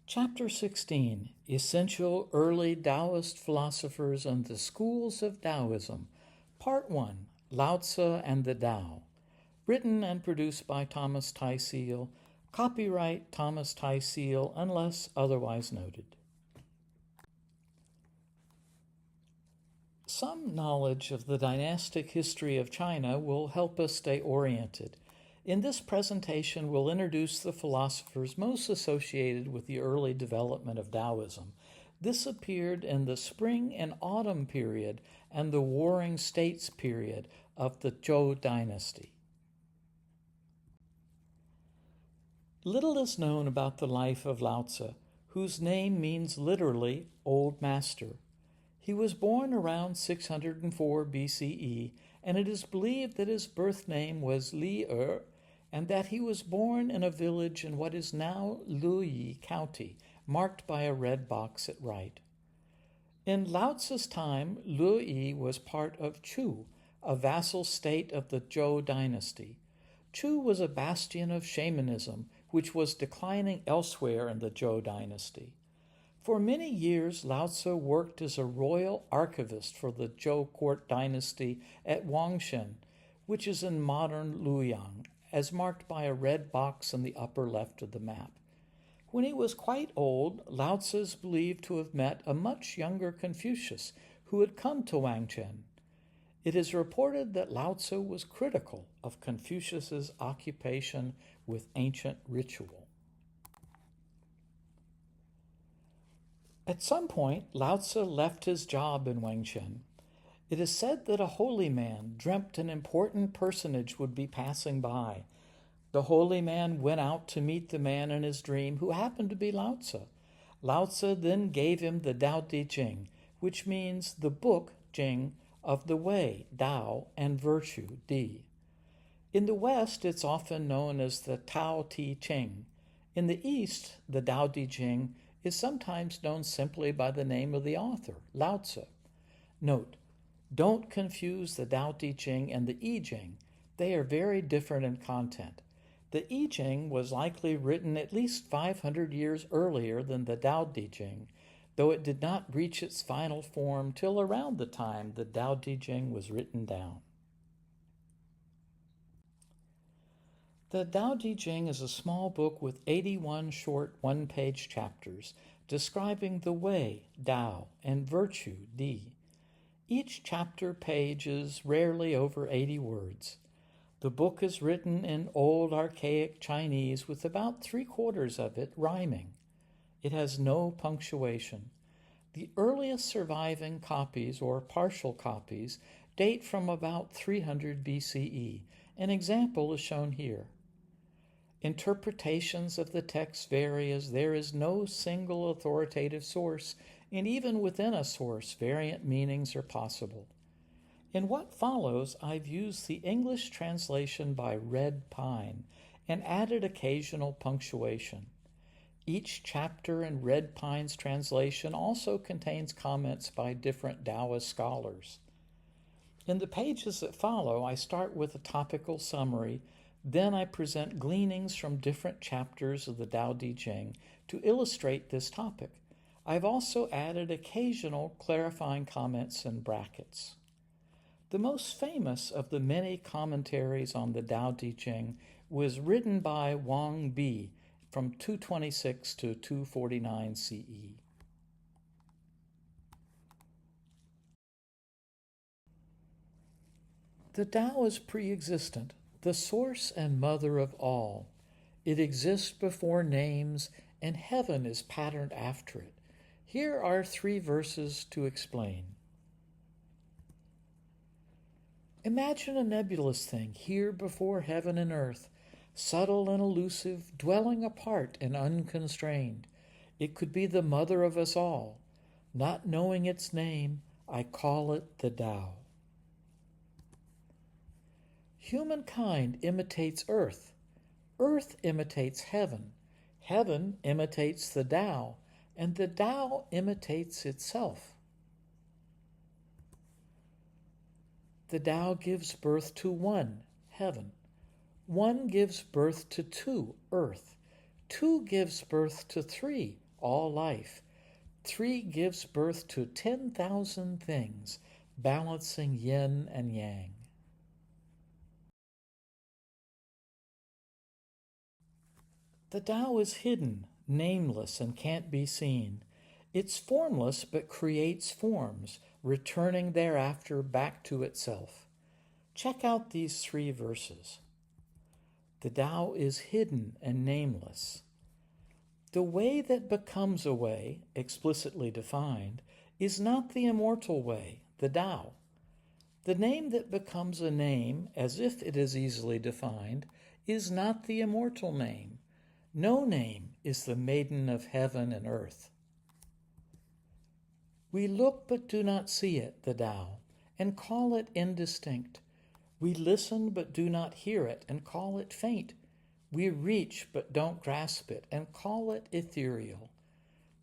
Chapter 16, Essential Early Taoist Philosophers and the Schools of Taoism, Part 1, Lao Tzu and the Tao, written and produced by Thomas Tai Seal, copyright Thomas Tai Seal unless otherwise noted. Some knowledge of the dynastic history of China will help us stay oriented. In this presentation, we'll introduce the philosophers most associated with the early development of Taoism. This appeared in the spring and autumn period and the warring states period of the Zhou dynasty. Little is known about the life of Lao Tzu, whose name means literally Old Master. He was born around 604 BCE, and it is believed that his birth name was Li and that he was born in a village in what is now Luyi County, marked by a red box at right. In Lao Tzu's time, Luyi was part of Chu, a vassal state of the Zhou dynasty. Chu was a bastion of shamanism, which was declining elsewhere in the Zhou dynasty. For many years, Lao Tzu worked as a royal archivist for the Zhou court dynasty at Wangshen, which is in modern Luoyang, as marked by a red box in the upper left of the map. When he was quite old, Lao Tzu is believed to have met a much younger Confucius who had come to Wangshen. It is reported that Lao Tzu was critical of Confucius's occupation with ancient ritual. At some point, Lao Tzu left his job in Wangshen. It is said that a holy man dreamt an important personage would be passing by. The holy man went out to meet the man in his dream, who happened to be Lao Tzu. Lao Tzu then gave him the Daodejing, which means the book, Jing, of the way, Tao, and virtue, Di. In the West, it's often known as the Tao Te Jing. In the East, the Daodejing is sometimes known simply by the name of the author, Lao Tzu. Note, don't confuse the Daodejing and the I Ching. They are very different in content. The I Ching was likely written at least 500 years earlier than the Daodejing, though it did not reach its final form till around the time the Daodejing was written down. The Daodejing is a small book with 81 short one-page chapters describing the way, Tao, and virtue, Di. Each chapter page is rarely over 80 words. The book is written in old archaic Chinese with about 3/4 of it rhyming. It has no punctuation. The earliest surviving copies, or partial copies, date from about 300 BCE. An example is shown here. Interpretations of the text vary as there is no single authoritative source, and even within a source, variant meanings are possible. In what follows, I've used the English translation by Red Pine and added occasional punctuation. Each chapter in Red Pine's translation also contains comments by different Taoist scholars. In the pages that follow, I start with a topical summary, then I present gleanings from different chapters of the Daodejing to illustrate this topic. I've also added occasional clarifying comments in brackets. The most famous of the many commentaries on the Daodejing was written by Wang Bi from 226 to 249 CE. The Tao is preexistent, the source and mother of all. It exists before names, and heaven is patterned after it. Here are 3 verses to explain. Imagine a nebulous thing here before heaven and earth, subtle and elusive, dwelling apart and unconstrained. It could be the mother of us all. Not knowing its name, I call it the Tao. Humankind imitates earth. Earth imitates heaven. Heaven imitates the Tao, and the Tao imitates itself. The Tao gives birth to 1, heaven. 1 gives birth to 2, earth. 2 gives birth to 3, all life. 3 gives birth to 10,000 things, balancing yin and yang. The Tao is hidden, nameless, and can't be seen. It's formless but creates forms, returning thereafter back to itself. Check out these 3 verses. The Tao is hidden and nameless. The way that becomes a way, explicitly defined, is not the immortal way, the Tao. The name that becomes a name, as if it is easily defined, is not the immortal name. No name is the maiden of heaven and earth. We look but do not see it, the Tao, and call it indistinct. We listen but do not hear it, and call it faint. We reach but don't grasp it, and call it ethereal.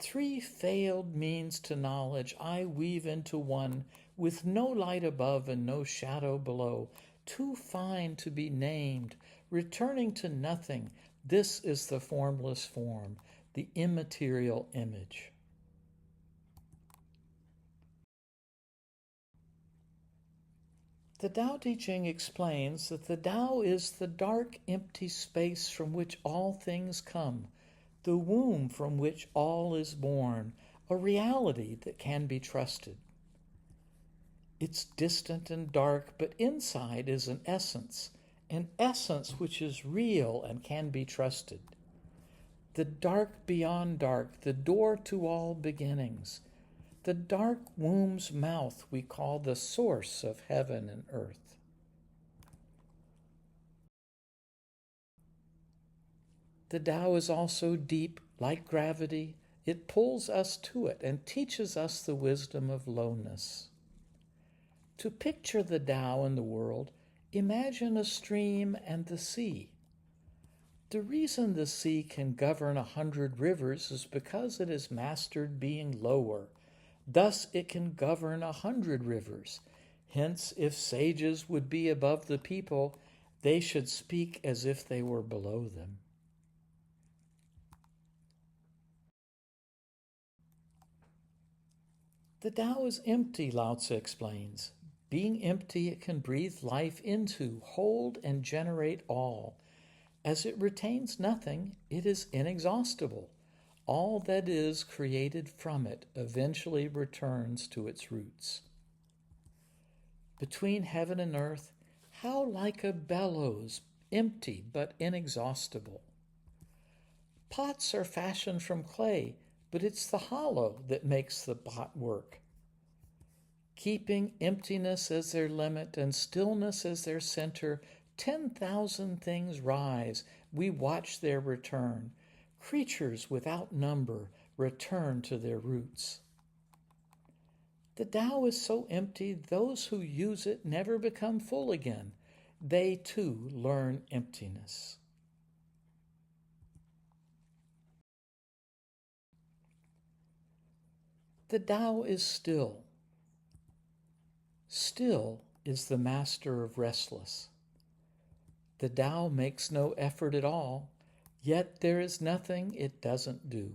3 failed means to knowledge I weave into one, with no light above and no shadow below, too fine to be named, returning to nothing. This is the formless form, the immaterial image. The Daodejing explains that the Tao is the dark, empty space from which all things come, the womb from which all is born, a reality that can be trusted. It's distant and dark, but inside is an essence which is real and can be trusted. The dark beyond dark, the door to all beginnings. The dark womb's mouth we call the source of heaven and earth. The Tao is also deep, like gravity. It pulls us to it and teaches us the wisdom of lowness. To picture the Tao in the world, imagine a stream and the sea. The reason the sea can govern 100 rivers is because it has mastered being lower. Thus it can govern 100 rivers. Hence, if sages would be above the people, they should speak as if they were below them. The Tao is empty, Lao Tzu explains. Being empty, it can breathe life into, hold, and generate all. As it retains nothing, it is inexhaustible. All that is created from it eventually returns to its roots. Between heaven and earth, how like a bellows, empty but inexhaustible. Pots are fashioned from clay, but it's the hollow that makes the pot work. Keeping emptiness as their limit and stillness as their center, 10,000 things rise. We watch their return. Creatures without number return to their roots. The Tao is so empty, those who use it never become full again. They too learn emptiness. The Tao is still. Still is the master of restless. The Tao makes no effort at all, yet there is nothing it doesn't do.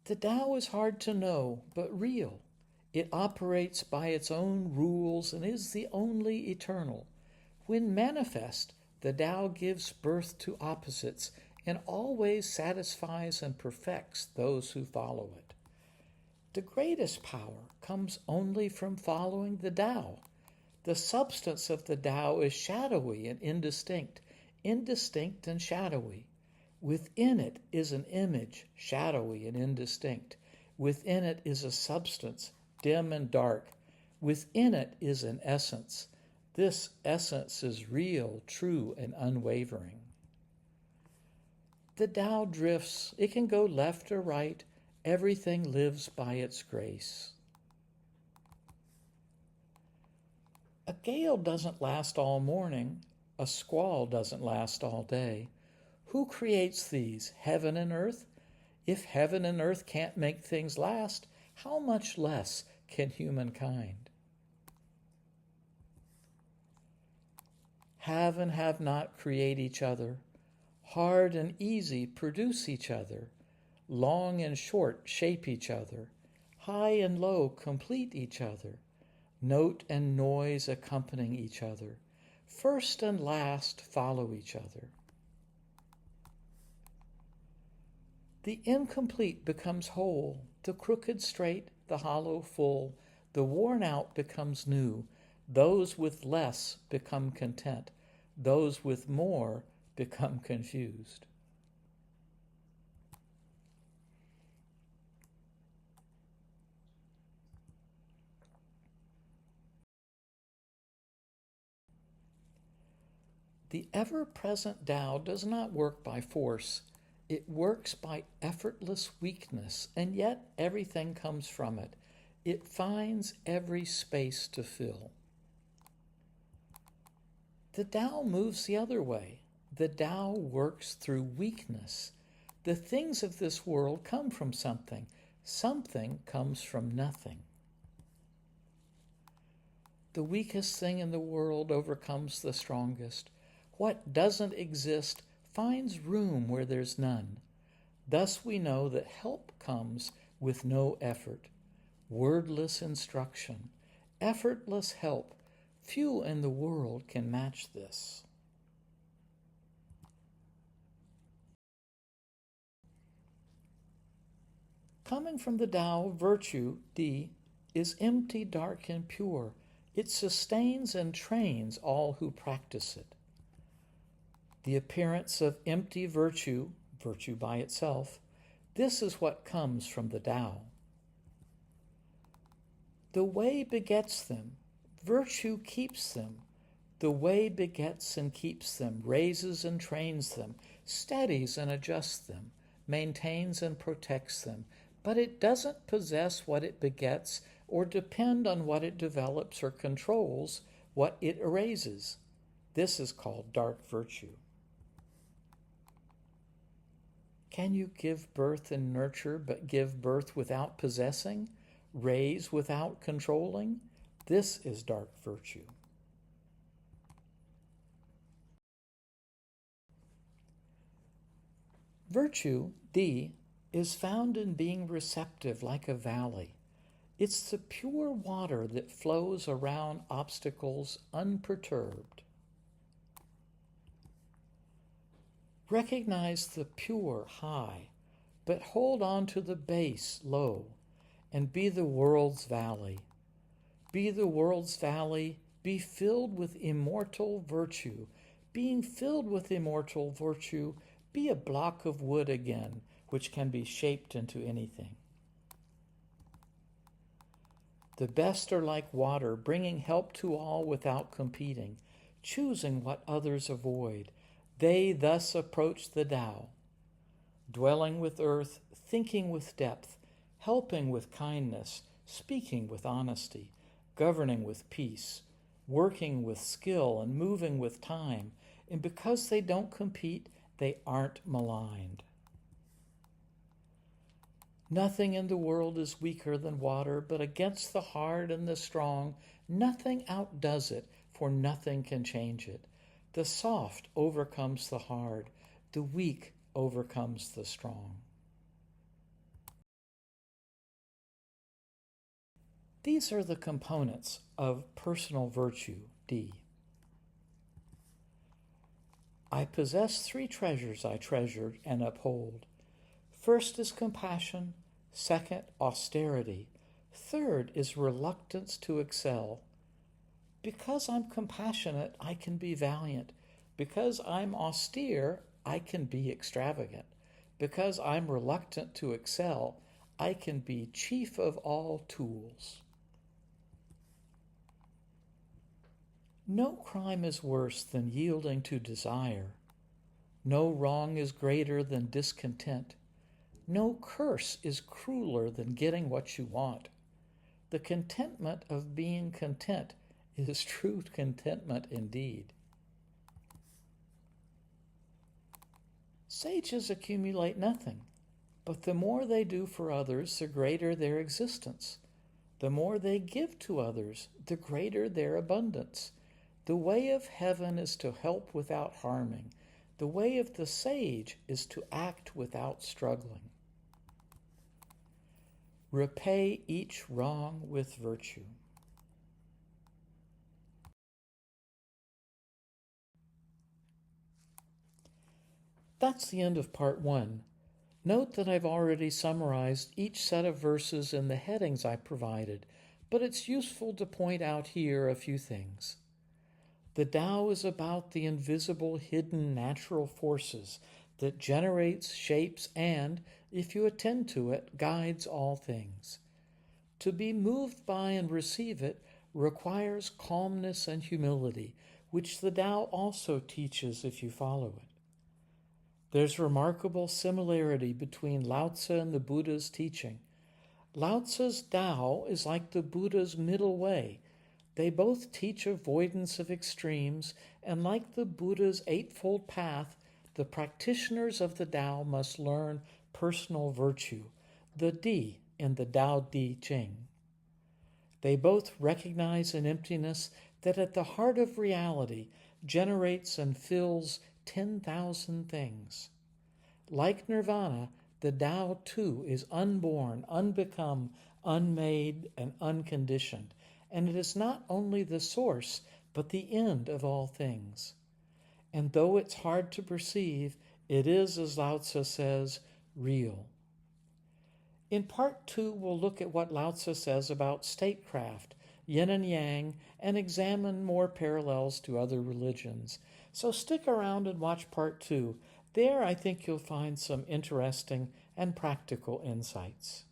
The Tao is hard to know, but real. It operates by its own rules and is the only eternal. When manifest, the Tao gives birth to opposites and always satisfies and perfects those who follow it. The greatest power comes only from following the Tao. The substance of the Tao is shadowy and indistinct and shadowy. Within it is an image, shadowy and indistinct. Within it is a substance, dim and dark. Within it is an essence. This essence is real, true, and unwavering. The Tao drifts. It can go left or right. Everything lives by its grace. A gale doesn't last all morning. A squall doesn't last all day. Who creates these, heaven and earth? If heaven and earth can't make things last, how much less can humankind? Have and have not create each other. Hard and easy produce each other. Long and short shape each other. High and low complete each other. Note and noise accompanying each other. First and last follow each other. The incomplete becomes whole, the crooked straight, the hollow full, the worn out becomes new, those with less become content, those with more become confused. The ever-present Tao does not work by force. It works by effortless weakness, and yet everything comes from it. It finds every space to fill. The Tao moves the other way. The Tao works through weakness. The things of this world come from something. Something comes from nothing. The weakest thing in the world overcomes the strongest. What doesn't exist finds room where there's none. Thus we know that help comes with no effort. Wordless instruction, effortless help. Few in the world can match this. Coming from the Tao, virtue, Di, is empty, dark, and pure. It sustains and trains all who practice it. The appearance of empty virtue, virtue by itself, this is what comes from the Tao. The way begets them. Virtue keeps them. The way begets and keeps them, raises and trains them, steadies and adjusts them, maintains and protects them, but it doesn't possess what it begets or depend on what it develops or controls, what it erases. This is called dark virtue. Can you give birth and nurture, but give birth without possessing? Raise without controlling? This is dark virtue. Virtue, Di, is found in being receptive like a valley. It's the pure water that flows around obstacles unperturbed. Recognize the pure high, but hold on to the base low, and be the world's valley. Be the world's valley, be filled with immortal virtue. Being filled with immortal virtue, be a block of wood again, which can be shaped into anything. The best are like water, bringing help to all without competing, choosing what others avoid. They thus approach the Tao, dwelling with earth, thinking with depth, helping with kindness, speaking with honesty, governing with peace, working with skill and moving with time, and because they don't compete, they aren't maligned. Nothing in the world is weaker than water, but against the hard and the strong, nothing outdoes it, for nothing can change it. The soft overcomes the hard, the weak overcomes the strong. These are the components of personal virtue, Di. I possess 3 treasures I treasure and uphold. First is compassion, second, austerity, third is reluctance to excel. Because I'm compassionate, I can be valiant. Because I'm austere, I can be extravagant. Because I'm reluctant to excel, I can be chief of all tools. No crime is worse than yielding to desire. No wrong is greater than discontent. No curse is crueler than getting what you want. The contentment of being content is true contentment indeed. Sages accumulate nothing, but the more they do for others, the greater their existence. The more they give to others, the greater their abundance. The way of heaven is to help without harming. The way of the sage is to act without struggling. Repay each wrong with virtue. That's the end of part 1. Note that I've already summarized each set of verses in the headings I provided, but it's useful to point out here a few things. The Tao is about the invisible, hidden natural forces that generates, shapes, and, if you attend to it, guides all things. To be moved by and receive it requires calmness and humility, which the Tao also teaches if you follow it. There's remarkable similarity between Lao Tzu and the Buddha's teaching. Lao Tzu's Tao is like the Buddha's middle way. They both teach avoidance of extremes, and like the Buddha's Eightfold Path, the practitioners of the Tao must learn personal virtue, the Di in the Daodejing. They both recognize an emptiness that at the heart of reality generates and fills 10,000 things. Like nirvana, the Tao too is unborn, unbecome, unmade, and unconditioned, and it is not only the source, but the end of all things. And though it's hard to perceive, it is, as Lao Tzu says, real. In part 2, we'll look at what Lao Tzu says about statecraft, yin and yang, and examine more parallels to other religions. So stick around and watch part 2. There, I think you'll find some interesting and practical insights.